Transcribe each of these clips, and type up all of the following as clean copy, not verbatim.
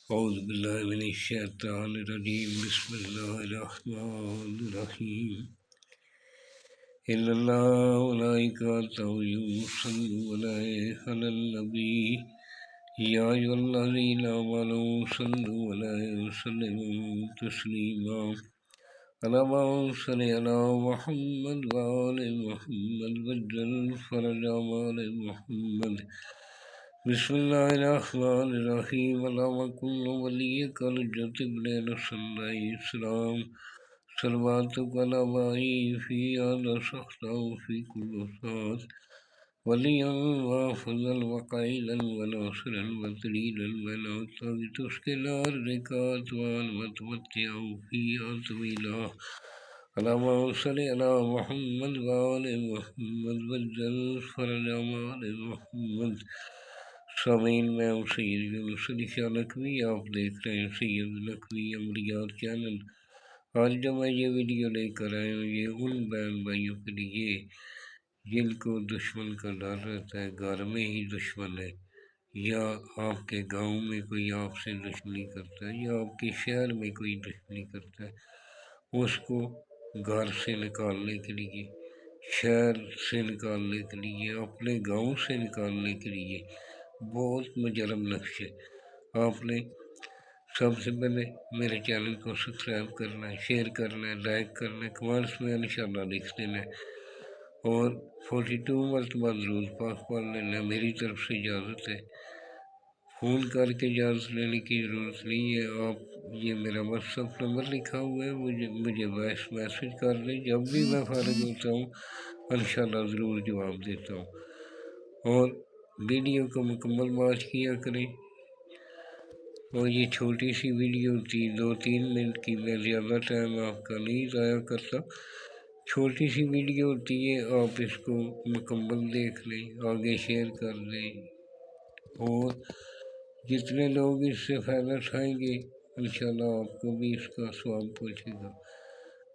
اعوذ باللہ من الشیطان الرجیم بسم اللہ الرحمن الرحیم ان اللہ ملائکتہ یصلون علی النبی یا ایھا الذین آمنوا صلوا علیہ وسلموا تسلیما اللہم صل علی محمد وآل محمد وعجل فرج آل محمد بسم اللہ الرحمن الرحیم اللہم کن ولیک الحجۃ ابن حسن علیہ السلام صلواتک علی آبائہ فی ھذا السخطاء وفی کل ساعۃ ولیا وحافظا وقائلا وناصرا ودلیلا ونعتا بتسکن ارضک اطوال وتمتعہ فیہا طویلا اللہم صل علی محمد وآل محمد وعجل فرج آل محمد۔ سامعین، میں ہوں سید یونس علی شاہ لکھوی، آپ دیکھ رہے ہیں سید لکھوی عملیات چینل۔ آج جو میں یہ ویڈیو لے کر آیا ہوں یہ ان بہن بھائیوں کے لیے جن کو دشمن کا ڈر رہتا ہے، گھر میں ہی دشمن ہے، یا آپ کے گاؤں میں کوئی آپ سے دشمنی کرتا ہے، یا آپ کے شہر میں کوئی دشمنی کرتا ہے، اس کو گھر سے نکالنے کے لیے، شہر سے نکالنے کے لیے، اپنے گاؤں سے نکالنے کے لیے بہت مجرم نقش ہے۔ آپ نے سب سے پہلے میرے چینل کو سبسکرائب کرنا ہے، شیئر کرنا ہے، لائک کرنا ہے، کمنٹس میں انشاءاللہ لکھ دینا ہے، اور 42 مرتبہ درود پاک پڑھ لینا ہے۔ میری طرف سے اجازت ہے، فون کر کے اجازت لینے کی ضرورت نہیں ہے۔ آپ یہ میرا واٹس ایپ نمبر لکھا ہوا ہے، مجھے وائس میسج کر دیں، جب بھی میں فارغ ہوتا ہوں انشاءاللہ ضرور جواب دیتا ہوں، اور ویڈیو کو مکمل واچ کیا کریں۔ اور یہ چھوٹی سی ویڈیو تھی 2-3 منٹ کی، میں زیادہ ٹائم آپ کا نہیں ضائع کرتا، چھوٹی سی ویڈیو ہوتی ہے، آپ اس کو مکمل دیکھ لیں، آگے شیئر کر دیں، اور جتنے لوگ اس سے فائدہ اٹھائیں گے انشاءاللہ آپ کو بھی اس کا ثواب پہنچے گا،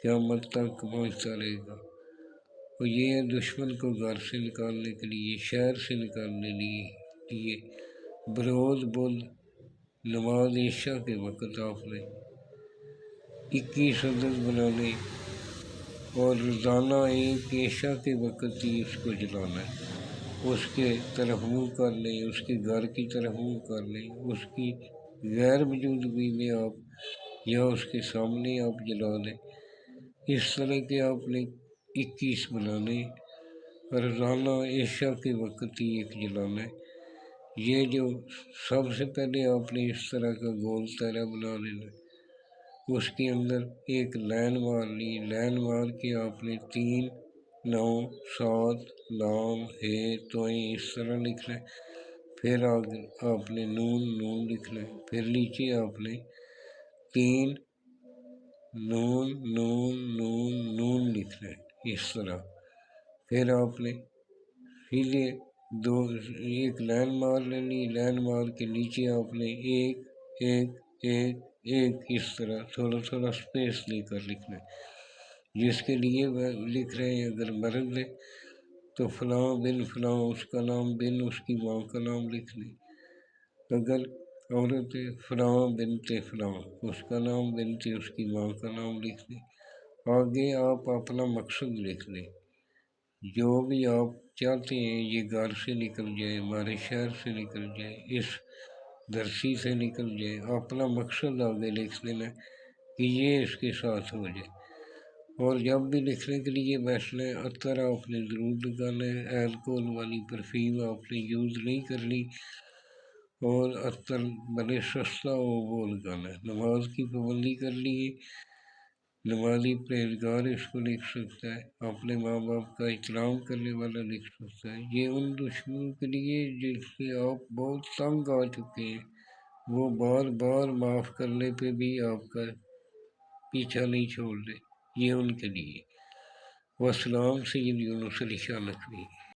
قیامت تک پہنچتا رہے گا۔ اور یہ ہے دشمن کو گھر سے نکالنے کے لیے، شہر سے نکالنے لیے بروز بدھ نماز عشاء کے وقت آپ نے 21 عدد بنانے، اور روزانہ ایک عشاء کے وقت ہی اس کو جلانا ہے، اس کے طرف منہ کر لیں، اس کے گھر کی طرف منہ کر لیں، اس کی غیر موجودگی میں آپ یا اس کے سامنے آپ جلا لیں۔ اس طرح کے آپ نے 21 بنانے، روزانہ عشاء کے وقت ہی ایک جلانا ہے۔ یہ جو سب سے پہلے آپ نے اس طرح کا گول دائرہ بنا لینا ہے، اس کے اندر ایک لائن مارنی، لائن مار کے آپ نے 3 9 7 لام ہے توئیں اس طرح لکھنا ہے، پھر آگے آپ نے نون لکھنا ہے، پھر نیچے آپ نے 3 نون لکھنا ہے اس طرح۔ پھر آپ نے سیدھے ایک لائن مار لینی، لائن مار کے نیچے آپ نے ایک اس طرح تھوڑا تھوڑا سپیس لے کر لکھنا ہے، جس کے لیے لکھ رہے ہیں اگر مرد ہے تو فلاں بن فلاں، اس کا نام بن اس کی ماں کا نام لکھ لیں، اگر عورت ہے فلاں بنت فلاں، اس کا نام بنت اس کی ماں کا نام لکھ لیں۔ آگے آپ اپنا مقصد لکھ لیں، جو بھی آپ چاہتے ہیں یہ گھر سے نکل جائے، ہمارے شہر سے نکل جائے، اس دھرتی سے نکل جائے، اپنا مقصد آگے لکھ لینا کہ یہ اس کے ساتھ ہو جائے۔ اور جب بھی لکھنے کے لیے بیٹھنا ہے، عطر آپ نے ضرور لگانا ہے، الکوہول والی پرفیوم آپ نے یوز نہیں کرنی، اور عطر بڑے سستا ہو وہ لگانا ہے۔ نماز کی پابندی کرنی ہے، نمازی پرہیزگار اس کو لکھ سکتا ہے، اپنے ماں باپ کا احترام کرنے والا لکھ سکتا ہے۔ یہ ان دشمنوں کے لیے جس سے آپ بہت تنگ آ چکے ہیں، وہ بار بار معاف کرنے پہ بھی آپ کا پیچھا نہیں چھوڑ دے، یہ ان کے لیے۔ والسلام، سید یونس علی شاہ لکھوی۔